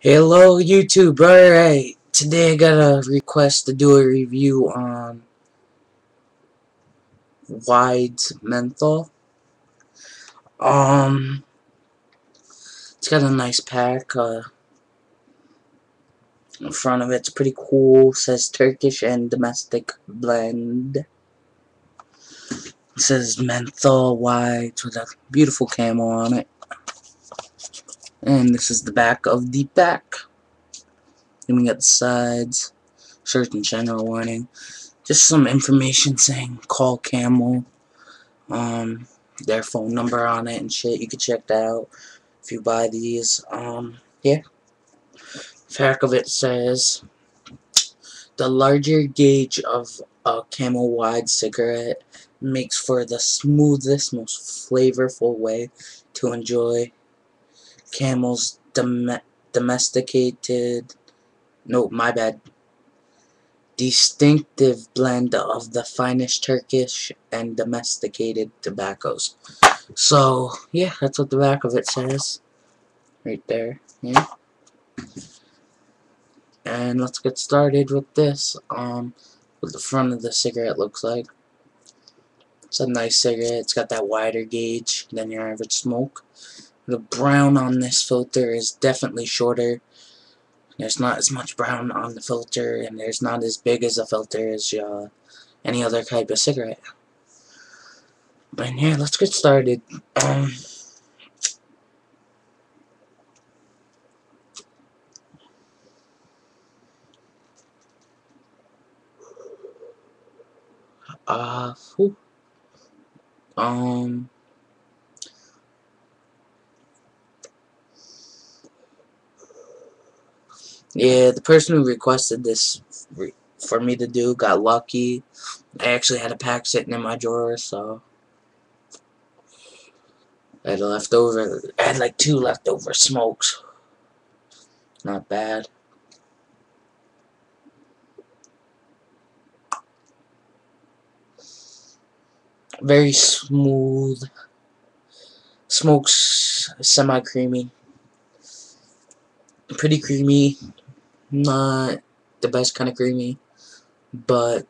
Hello YouTube, alright, today I got a request to do a review on Wide's menthol. It's got a nice pack, in front of it's pretty cool, says Turkish and domestic blend. It says menthol Wides with a beautiful camel on it. And this is the back of the pack. Then we got the sides, certain general warning. Just some information saying call camel. Their phone number on it and shit. You can check that out if you buy these. Yeah. Back of it says the larger gauge of a Camel Wide cigarette makes for the smoothest, most flavorful way to enjoy Camel's domesticated. No, my bad. Distinctive blend of the finest Turkish and domesticated tobaccos. So, yeah, that's what the back of it says. Right there. Yeah. And let's get started with this. What the front of the cigarette looks like. It's a nice cigarette. It's got that wider gauge than your average smoke. The brown on this filter is definitely shorter. There's not as much brown on the filter, and there's not as big as a filter as any other type of cigarette. And yeah, let's get started. Whew. Yeah, the person who requested this for me to do got lucky. I actually had a pack sitting in my drawer, so I had I had like 2 leftover smokes. Not bad. Very smooth. Smokes semi-creamy. Pretty creamy. Not the best kind of creamy. But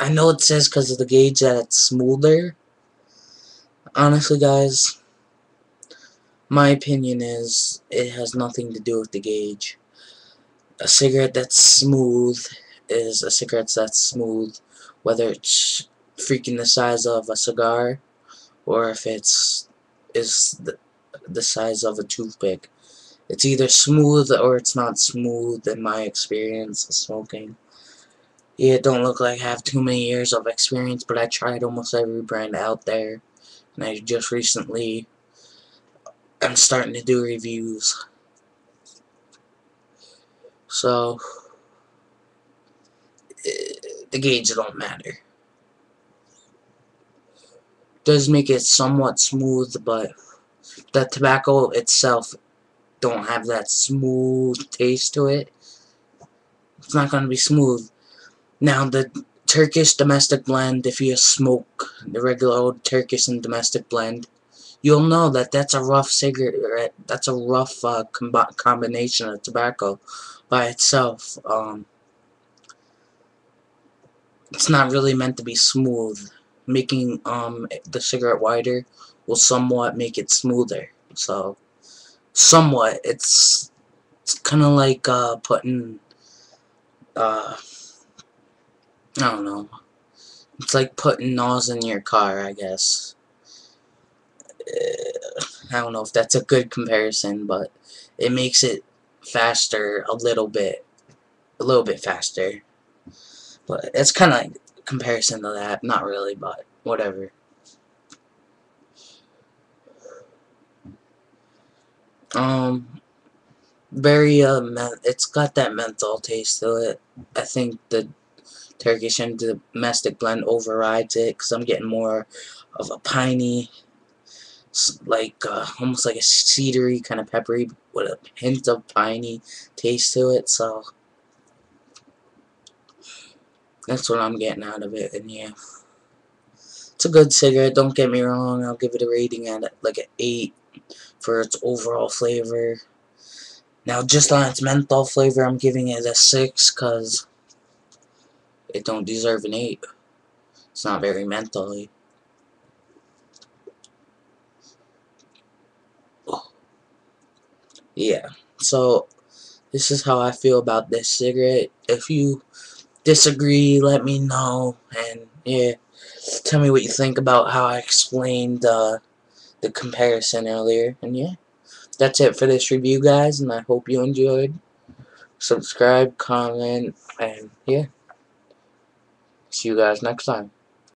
I know it says because of the gauge that it's smoother. Honestly, guys, my opinion is it has nothing to do with the gauge. A cigarette that's smooth is a cigarette that's smooth, whether it's freaking the size of a cigar or if it's the size of a toothpick. It's either smooth or it's not smooth in my experience of smoking. Yeah, it don't look like I have too many years of experience, but I tried almost every brand out there, and I just recently am starting to do reviews. So the gauge don't matter. Does make it somewhat smooth, but the tobacco itself don't have that smooth taste to it. It's not going to be smooth. Now, the Turkish domestic blend, if you smoke the regular old Turkish and domestic blend, you'll know that that's a rough cigarette. That's a rough combination of tobacco by itself. It's not really meant to be smooth. Making the cigarette wider will somewhat make it smoother. So, somewhat, it's kind of like putting I don't know. It's like putting NOS in your car, I guess. I don't know if that's a good comparison, but it makes it faster a little bit faster. But it's kind of like a comparison to that. Not really, but whatever. Very it's got that menthol taste to it. I think the Turkish and domestic blend overrides it because I'm getting more of a piney, like almost like a cedary kind of peppery with a hint of piney taste to it. So that's what I'm getting out of it. And yeah, it's a good cigarette. Don't get me wrong. I'll give it a rating at like an 8 for its overall flavor. Now, just on its menthol flavor, I'm giving it a 6 because it don't deserve an 8. It's not very mentholy. Yeah, so this is how I feel about this cigarette. If you disagree, let me know, and yeah, tell me what you think about how I explained the comparison earlier. And yeah, that's it for this review, guys, and I hope you enjoyed. Subscribe, comment, and yeah, see you guys next time.